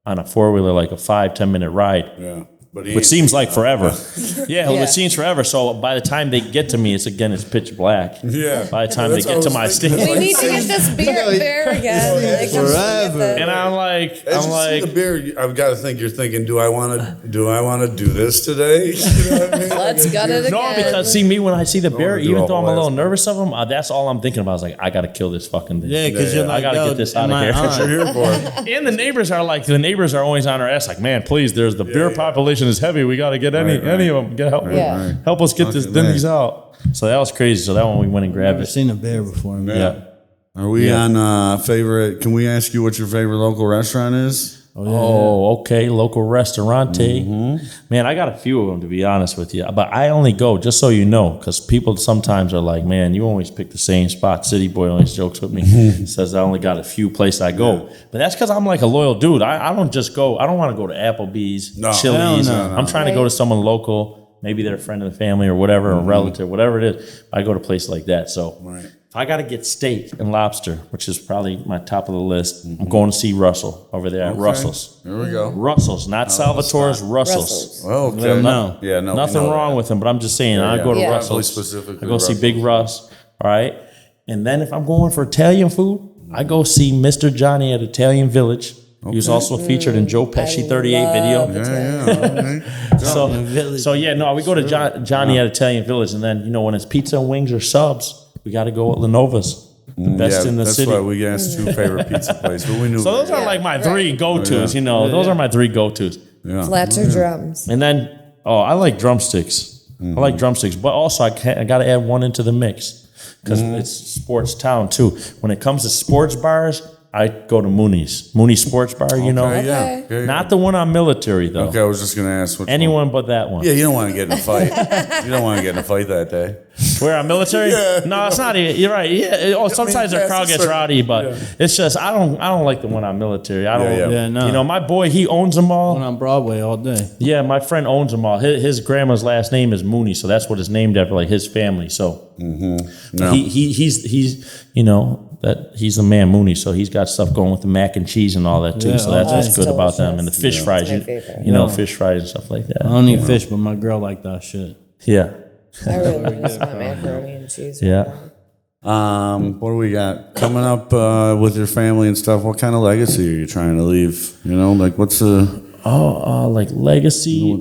on a 4-wheeler, like a 5-10 minute ride. Yeah. Which seems like forever. It seems forever. So by the time they get to me, it's pitch black. Yeah. By the time they get to my stand, we need to get this bear again. Forever. And I'm like, the beer. I've got to think. You're thinking, do I want to do this today? You know what I mean? Let's gut it again. No, because see me when I see the bear, even though I'm a little nervous of him, that's all I'm thinking about. I was like, I got to kill this fucking thing. Yeah, because you're like, I got to get this out of here. That's what you're here for. And the neighbors are always on our ass. Like, man, please, there's the bear population is heavy. We got to get any of them. Help us get these out. So that was crazy. So that one we went and grabbed I've it. seen a bear before. Man. Yeah. Are we on favorite? Can we ask you what your favorite local restaurant is? Oh, okay. Local restaurante. Man, I got a few of them, to be honest with you. But I only go, just so you know, because people sometimes are like, man, you always pick the same spot. City Boy always jokes with me. Says I only got a few places I go. But that's because I'm like a loyal dude. I don't just go. I don't want to go to Applebee's, Chili's. No. I'm trying to go to someone local. Maybe they're a friend of the family or whatever, a relative, whatever it is. I go to places like that. So if I got to get steak and lobster, which is probably my top of the list, I'm going to see Russell over there at Russell's. There we go. Russell's, not Salvatore's, Russell's. Well, okay. Nothing wrong with him, but I'm just saying, I go to Russell's. I go see Big Russ, all right? And then if I'm going for Italian food, I go see Mr. Johnny at Italian Village. He was also featured in Joe Pesci 38 video. So yeah, no, we go to Johnny at Italian Village, and then when it's pizza and wings or subs, we got to go with Lenova's. The best in the city. That's why we asked 2 favorite pizza places, but we knew. So those are like my 3 go-tos. Those are my 3 go-tos. Yeah. Flats or drums? And then, I like drumsticks. I like drumsticks, but also I got to add one into the mix because it's sports town too. When it comes to sports bars, I go to Mooney's Sports Bar. Yeah. Not the one on Military though. Okay, I was just gonna ask which anyone but that one. Yeah, you don't want to get in a fight. You don't want to get in a fight that day. Where on Military? Yeah. No, it's not even. You're right. Yeah. Sometimes the crowd gets rowdy, but it's just I don't like the one on Military. I don't. Yeah, no. My boy, he owns them all. One on Broadway all day. Yeah, my friend owns them all. His grandma's last name is Mooney, so that's what it's named after, like his family. So he's he's the man Mooney, so he's got stuff going with the mac and cheese and all that too. Yeah, so that's what's good about them, and the fish fries, my favorite. fish fries and stuff like that. I don't eat fish, but my girl like that shit. Yeah, I really miss my macaroni and cheese. yeah. What do we got coming up with your family and stuff? What kind of legacy are you trying to leave? Like what's the like legacy.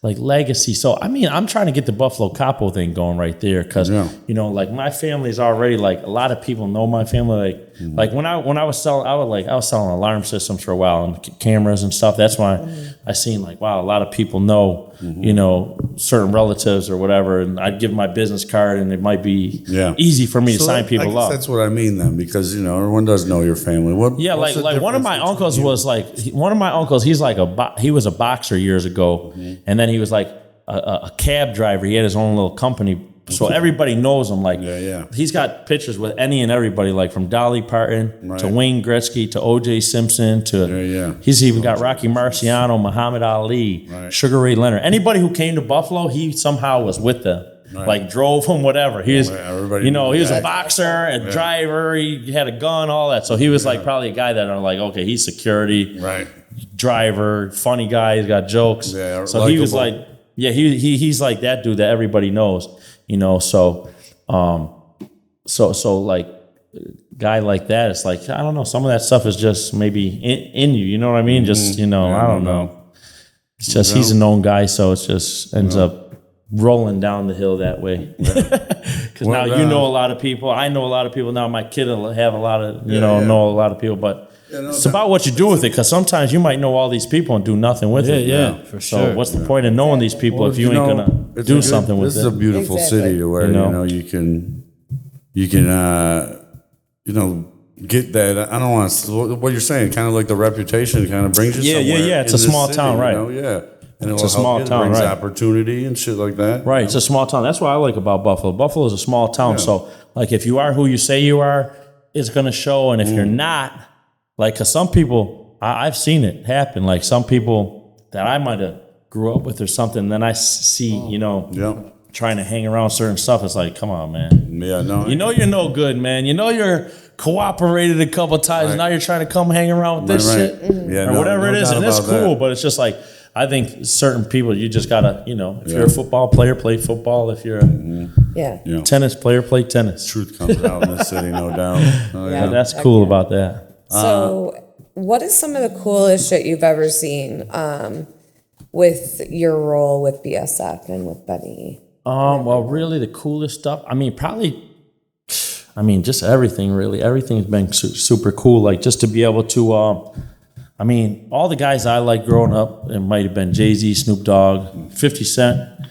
Like legacy. So I'm trying to get the Buffalo Capo thing going right there because like my family's already like a lot of people know my family. Like when I was selling, I was selling alarm systems for a while and cameras and stuff. That's why I seen like wow, a lot of people know certain relatives or whatever, and I'd give my business card and it might be easy for me to sign people I guess up. that's what I mean then, because everyone does know your family. Like one of my uncles was like he's like he was a boxer years ago, and then he was like a cab driver. He had his own little company, so everybody knows him. Like he's got pictures with any and everybody, like from Dolly Parton to Wayne Gretzky to O.J. Simpson to he's even got Rocky Marciano, Muhammad Ali, Sugar Ray Leonard. Anybody who came to Buffalo, he somehow was with them. Like drove him, whatever. He was, he was a boxer, a driver. He had a gun, all that. So he was like probably a guy that are like, okay, he's security, driver, funny guy. He's got jokes. So he was like, he's like that dude that everybody knows. So like guy like that. It's like I don't know. Some of that stuff is just maybe in you. You know what I mean? Just I don't know. It's just he's a known guy, so it just ends up rolling down the hill that way. Because now you know a lot of people. I know a lot of people now. My kid will have a lot of know a lot of people, but it's about what you do with it. Because sometimes you might know all these people and do nothing with it. Yeah, for sure. So what's the point of knowing these people if you ain't gonna do something with it? This is a beautiful city to where you can get that. I don't want to. What you're saying, kind of like the reputation, kind of brings you somewhere. Yeah. It's a small town, right? And it's a small town, brings right? Opportunity and shit like that. Right, it's a small town. That's what I like about Buffalo. Buffalo is a small town, so like if you are who you say you are, it's gonna show. And if you're not, like, cause some people, I've seen it happen. Like some people that I might have grew up with or something, then I see, trying to hang around certain stuff. It's like, come on, man. Yeah, no. You're no good, man. You're cooperated a couple times, and now you're trying to come hang around with this shit, or whatever it is, and it's cool. But it's just like. I think certain people, you just gotta, if you're a football player, play football. If you're a tennis player, play tennis. Truth comes out in this city, no doubt. But that's cool about that. So, what is some of the coolest shit you've ever seen with your role with BSF and with Benny? Well, really, the coolest stuff. Just everything. Really, everything's been super cool. Like just to be able to. All the guys I like growing up, it might have been Jay-Z, Snoop Dogg, 50 Cent.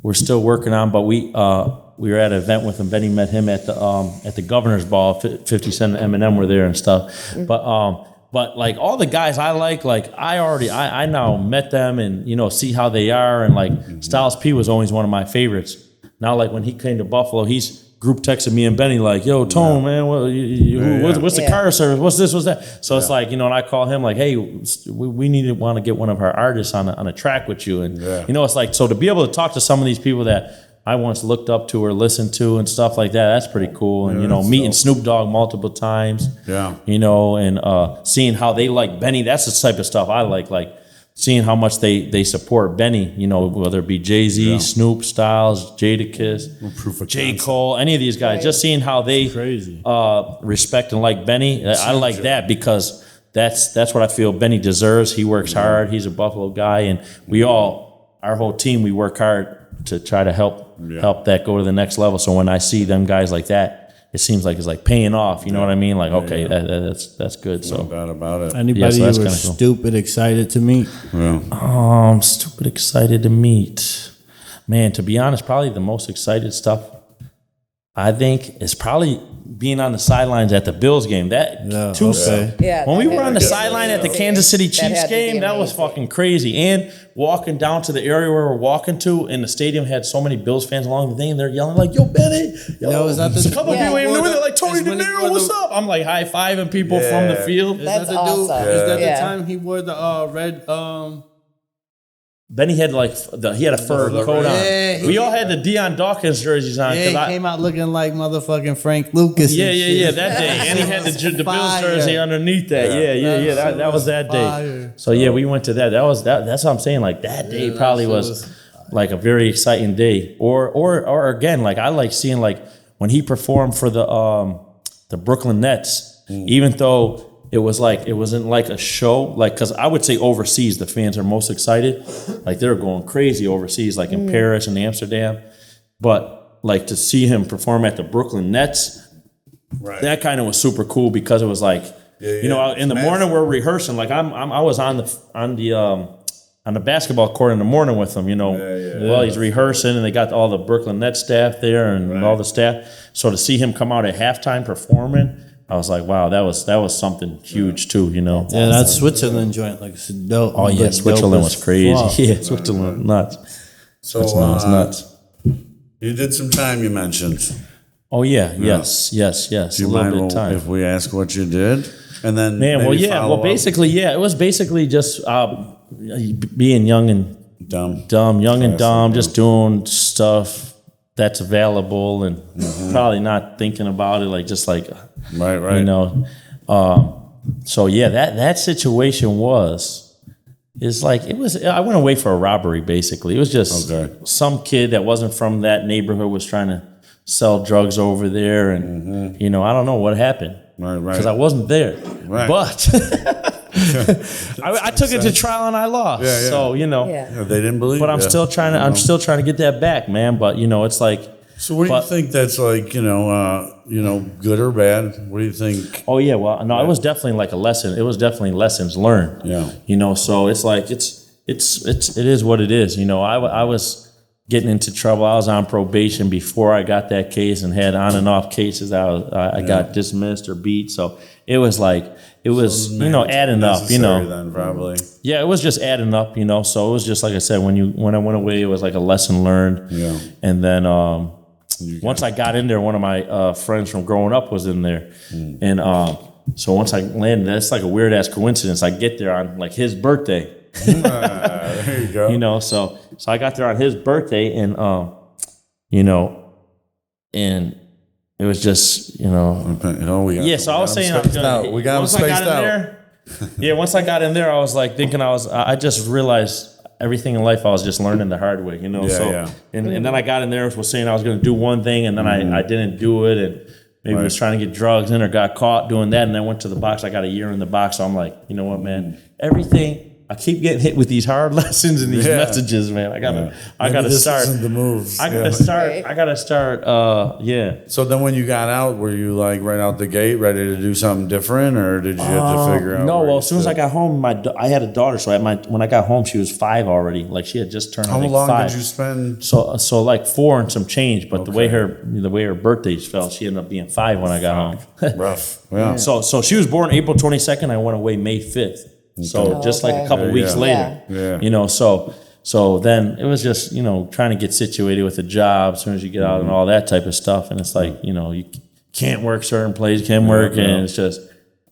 We're still working on, but we were at an event with him. Benny met him at the Governor's Ball. 50 Cent and Eminem were there and stuff. But like all the guys I like I now met them and see how they are, and like Styles P was always one of my favorites. Now like when he came to Buffalo, he's group texted me and Benny like, yo, Tone, man, what's the car service? What's this? What's that? So it's like, and I call him like, hey, we want to get one of our artists on a track with you. And, it's like, so to be able to talk to some of these people that I once looked up to or listened to and stuff like that, that's pretty cool. And, meeting Snoop Dogg multiple times, and seeing how they like Benny, that's the type of stuff I like seeing how much they support Benny, whether it be Jay-Z, Snoop, Styles, Jadakiss, J. Cole, any of these guys, just seeing how they respect and like Benny. I like that because that's what I feel Benny deserves. He works hard. He's a Buffalo guy, and our whole team, we work hard to try to help that go to the next level. So when I see them guys like that, it seems like it's like paying off. You know what I mean? Like, okay, that's good. So No doubt about it. Anybody so that's you were kinda cool. stupid excited to meet? Stupid excited to meet. Man, to be honest, probably the most excited stuff I think is probably being on the sidelines at the Bills game. That too. okay. Yeah, When we that were on the had to be sideline at the amazing. Kansas City That Chiefs had to be game, that was amazing. fucking crazy. And walking down to the area where we're walking to, and the stadium had so many Bills fans along the thing, and they're yelling like, "Yo, Benny!" Yo, is that the- a couple Yeah. people even knew it. They're like, "Tony Is when he Deniro, wore what's the- up?" I'm like high fiving people from the field. Is That's that the dude? awesome. Is that Yeah. the time he wore the red? Benny had he had a fur coat on. Yeah, We all had the Deion Dawkins jerseys on. Yeah, 'cause he came out looking like motherfucking Frank Lucas. Yeah, and yeah, shit. yeah, that day. And he had the Bills Fire. jersey underneath that. Yeah. That was that day. Fire. So yeah, we went to that. That's what I'm saying. Like that day probably was like a very exciting day. Or again, like I like seeing like when he performed for the Brooklyn Nets, even though it wasn't like a show, like, because I would say overseas the fans are most excited, like they're going crazy overseas, like in Paris and Amsterdam, but like to see him perform at the Brooklyn Nets, that kind of was super cool because it was like, you know, in the morning we're rehearsing, like I was on the basketball court in the morning with him, you know, while he's rehearsing, and they got all the Brooklyn Nets staff there and all the staff. So to see him come out at halftime performing, I was like, wow, that was something huge too, you know. Yeah, that Switzerland joint, like, it's dope. Oh yeah, Like, Switzerland dope was as crazy. fuck. Yeah, Switzerland nuts. So Switzerland was nuts. you did some time, you mentioned. Oh yeah, yes. Do A you little mind bit of time. if we ask what you did? And then Man, well, maybe yeah. follow Well, basically, yeah. It was basically just being young and up? dumb, just doing stuff that's available and probably not thinking about it, like just like Right. you know. So yeah, that situation is like it was. I went away for a robbery. Basically, it was just some kid that wasn't from that neighborhood was trying to sell drugs over there, and you know, I don't know what happened. Right. Because I wasn't there. Right. But I took it to trial and I lost. Yeah. So, you know. Yeah. Yeah, they didn't believe. But I'm you. still trying to get that back, man. But you know, it's like So what do you think that's like? You know, good or bad? What do you think? oh yeah, well no, it was definitely like a lesson. It was definitely lessons learned. Yeah. You know, so it's like it is what it is. You know, I was getting into trouble. I was on probation before I got that case and had on and off cases. I got dismissed or beat. So it was like you know, adding up, you know. Then probably. Yeah, it was just adding up, you know. So it was just like I said, when I went away, it was like a lesson learned. Yeah. And then once I got in there, one of my friends from growing up was in there, and so once I landed, that's like a weird ass coincidence. I get there on like his birthday. There you go. You know, so I got there on his birthday, and you know, and it was just, you know, so I was saying, we got him once I spaced got in out. there, once I got in there, I was like thinking I just realized everything in life I was just learning the hard way, you know. And then I got in there, was saying I was going to do one thing, and then I didn't do it, and maybe was trying to get drugs in or got caught doing that, and then went to the box. I got a year in the box, so I'm like, you know what, man, everything. I keep getting hit with these hard lessons and these messages, man. I gotta start. The moves. I gotta start. So then, when you got out, were you like right out the gate, ready to do something different, or did you have to figure out? No, well, as soon as I got home, I had a daughter, so when I got home, she was 5 already. Like she had just turned. How long 5. did you spend? So like 4 and some change, but the way her birthdays fell, she ended up being 5 when I got home. Rough. Yeah. So she was born April 22nd. I went away May 5th. So just like a couple weeks later, you know, so then it was just, you know, trying to get situated with a job as soon as you get out and all that type of stuff. And it's like, you know, you can't work certain places, can work. And it's just,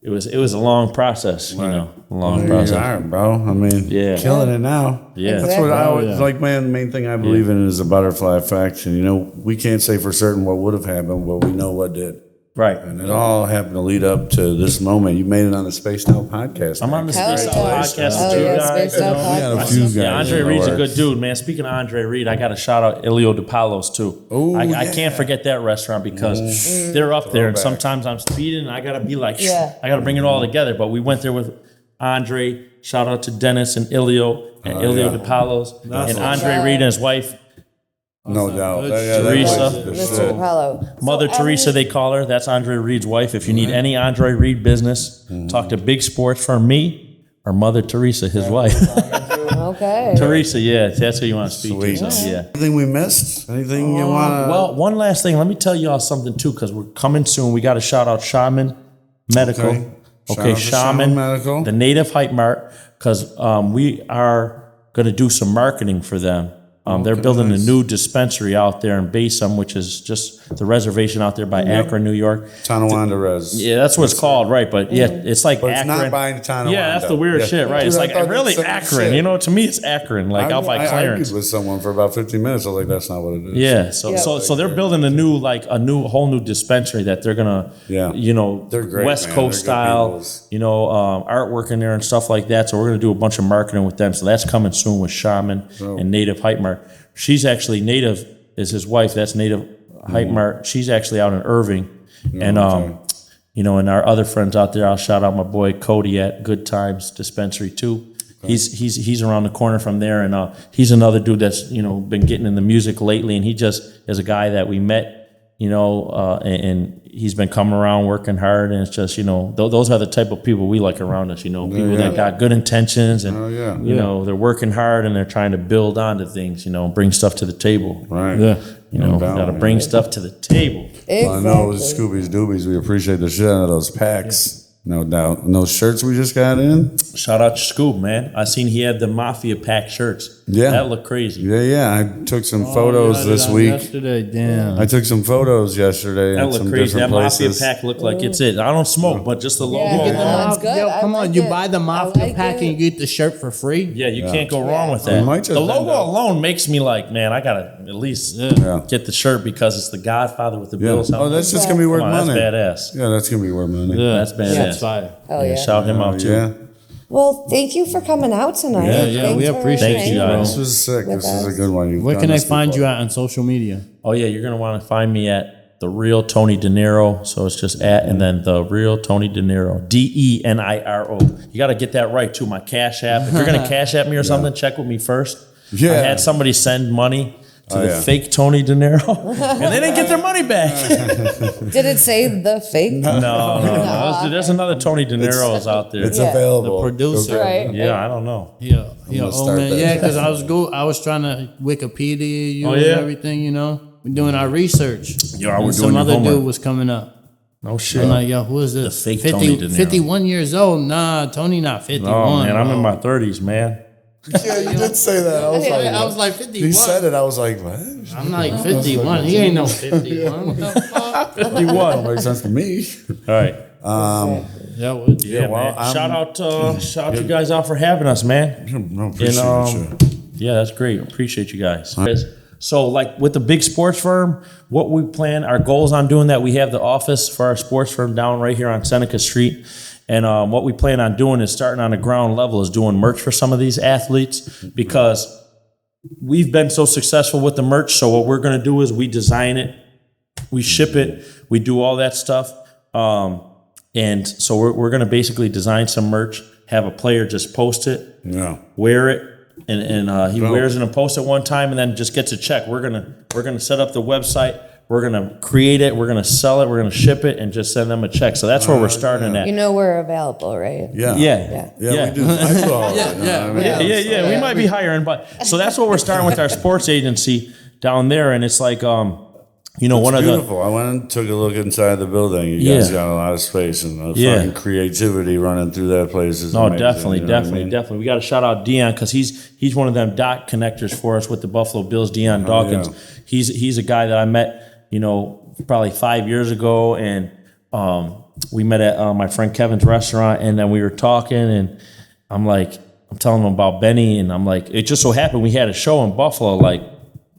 it was a long process, you know, a long process. You are, bro. I mean, killing it now. Yeah. That's what I always, like, man, the main thing I believe in is the butterfly effect. And, you know, we can't say for certain what would have happened, but we know what did. Right. And it all happened to lead up to this moment. You made it on the Spaced Out podcast. I'm on the Hell Space Out yeah. podcast Oh, with you yeah, guys. Spaced Out We got a podcast. few guys. Yeah, Andre in the Reed's a works. good dude, man. Speaking of Andre Reed, I got to shout out Ilio DePalos too. Ooh, I yeah. can't forget that restaurant because they're up there, and Throwback. sometimes I'm speeding, and I got to be like, Yeah. I got to bring it all together. But we went there with Andre. Shout out to Dennis and Ilio and Ilio yeah. DePalos and awesome. Andre Reed and his wife, No doubt. good. Yeah, that Teresa. was the Mr. shit. Apollo. Mother So, Teresa, they call her. That's Andre Reed's wife. If you need any Andre Reed business, talk to Big Sports for me or Mother Teresa, his wife. Okay. Teresa, yeah, that's who you want to speak Sweet. to. So, yeah. Anything we missed? Anything you want to? Well, one last thing. Let me tell y'all something too, because we're coming soon. We got to shout out Shaman Medical. Okay. Shout Okay, out to Shaman Shaman Medical. the Native Hype Mart, because we are going to do some marketing for them. They're building a new dispensary out there in Basin, which is just the reservation out there by Akron, New York. Tonawanda Res. Yeah, that's what it's called, right? But yeah, it's like But it's Akron. not by Tonawanda. Yeah, that's the weird Yeah. shit, right? Dude, It's I like thought really that's the Akron. shit. You know, to me, it's Akron, like out by I Clarence. argued with someone for about 15 minutes. I was like, that's not what it is. Yeah, so they're building a whole new dispensary that they're gonna, Yeah. you know, They're great, West man. Coast They're good style, peoples. you know, artwork in there and stuff like that. So we're gonna do a bunch of marketing with them. So that's coming soon with Shaman and Native Hype Mart. She's actually Native is his wife. That's Native Hype Mart. She's actually out in Irving, and you know, and our other friends out there. I'll shout out my boy Cody at Good Times Dispensary too. He's around the corner from there, and he's another dude that's, you know, been getting in the music lately, and he just is a guy that we met, you know, and he's been coming around working hard, and it's just, you know, those are the type of people we like around us, you know, people that got good intentions, and you know, they're working hard and they're trying to build onto things, you know, bring stuff to the table. Right. Yeah. You know, doubt, got to man. bring stuff to the table. Well, I know with Exactly. Scooby's Doobies, we appreciate the shit out of those packs. No doubt. And those shirts we just got in. Shout out to Scoob, man. I seen he had the Mafia pack shirts. Yeah. That looked crazy. Yeah. I took some photos this week. Yesterday, damn. I took some photos yesterday That at looked some crazy. That different Mafia places. pack looked like it's it. I don't smoke, but just the logo. Yeah, alone. no, it's good. Yo, I come like on, you it. buy the I Mafia like pack it. and you get the shirt for free? Yeah, you can't go wrong with We that. might just The end logo up- alone makes me like, man, I gotta at least get the shirt because it's the Godfather with the Yeah. Bills. Oh, that's just going to be worth Come on, money. that's badass. Yeah, that's going to be worth money. Yeah. That's badass. That's fire. Oh, yeah. Shout him out too. Yeah. Well, thank you for coming out tonight. Yeah, we Thanks for appreciate Thank you, hanging guys. This out. was sick. With This is a us. good one. You've Where done can I this find before. you at on social media? Oh yeah, you're gonna want to find me at The Real Tony Deniro. So it's just at and then The Real Tony Deniro. DENIRO. You got to get that right too. My Cash App. If you're gonna Cash App me or something, check with me first. Yeah. I had somebody send money to the yeah. fake Tony Deniro, and they didn't get their money back. Did it say the fake? No. There's another Tony Deniro's out there. It's Yeah. available. The producer. Okay. Right. Yeah, I don't know. Yeah, gonna oh start man, that. yeah, because I was trying to Wikipedia you Oh, and yeah? everything, you know. We're doing our research. Yo, we're And doing some your other homework. dude was coming up. No shit. I'm like, yo, who is this? The fake Tony De Niro. 51 years old. Nah, Tony not 51. Oh man, I'm bro. in my 30s, man. Yeah, you did say that. I was like, I was like 51. he said it. I was like, what? I'm like 51. He ain't no 51. What the fuck? 51. Makes sense to me. All right. Yeah, what? Yeah, well, man. Shout you guys out for having us, man. No, And appreciate you. yeah, that's great. Appreciate you guys. So, like with the big sports firm, what we plan, our goals on doing that, we have the office for our sports firm down right here on Seneca Street. And what we plan on doing is starting on the ground level is doing merch for some of these athletes because we've been so successful with the merch. So what we're going to do is we design it, we ship it, we do all that stuff. And so we're going to basically design some merch, have a player just post it, Yeah. wear it, and he wears it and posts it one time and then just gets a check. We're gonna set up the website. We're gonna create it. We're gonna sell it. We're gonna ship it and just send them a check. So that's where we're starting You at. know we're available, right? Yeah. Yeah. Yeah, we do. I do all that. Yeah. We might be hiring, but so that's what we're starting with our sports agency down there, and it's like, one of the Beautiful. I went and took a look inside the building. You guys Yeah. got a lot of space and the Yeah. fucking creativity running through that place is no, amazing, definitely, you know what I definitely, mean? definitely. We got to shout out Dion because he's one of them dot connectors for us with the Buffalo Bills. Dion Dawkins. yeah. He's a guy that I met, probably 5 years ago, and we met at my friend Kevin's restaurant, and then we were talking, and I'm telling him about Benny, and I'm like, it just so happened we had a show in Buffalo like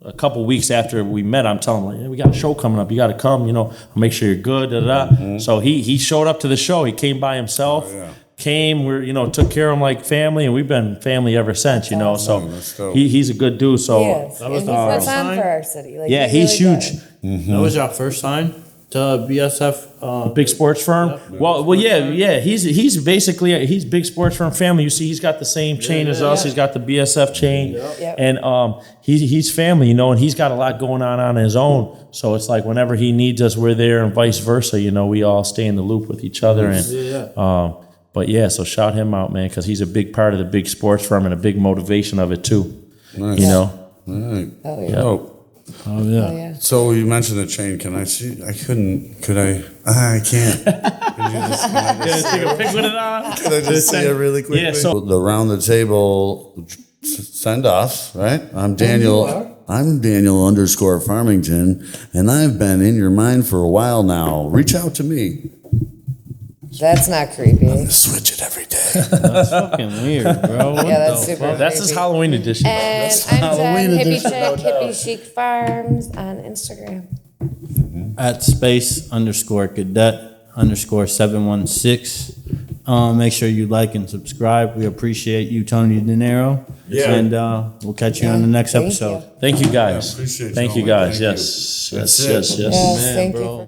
a couple weeks after we met, I'm telling him, like, hey, we got a show coming up. You got to come. You know, I'll make sure you're good. Da, da, da. So he showed up to the show. He came by himself. Came, took care of him like family, and we've been family ever since. You know, so he's a good dude. So Yes. That was And the he first puts on sign? for our city. Like, yeah, he's really huge. good. That was your first sign to BSF. Big sports firm. Well, yeah. He's basically he's big sports firm family. You see, he's got the same chain as us. He's got the BSF chain, and he's family, and he's got a lot going on his own. So it's like whenever he needs us, we're there, and vice versa. We all stay in the loop with each other, and but yeah. So shout him out, man, because he's a big part of the big sports firm and a big motivation of it too. Nice. All right. Oh, yeah. Oh yeah. Oh, yeah. So you mentioned the chain. Can I see? I couldn't. Could I? I can't. Can you just, Take a pic with it on. Can I just see it really quickly? Yeah, so- the round the table send off, right? I'm Daniel. I'm Daniel _ Farmington, and I've been in your mind for a while now. Reach out to me. That's not creepy. Switch it every day. That's fucking weird, bro. What Yeah, that's the super That's his creepy. Halloween edition. And I'm Halloween Jen, Hippie edition, Chick, Hippie Chic Farms on Instagram. At space_cadet_716. Make sure you like and subscribe. We appreciate you, Tony Deniro. Yeah. And we'll catch you on the next Thank episode. you. Thank you, guys. appreciate you, Thank you, gentlemen. guys. Thank Yes. you. Yes. That's Yes. it. Yes. Yes, Man, thank bro. you for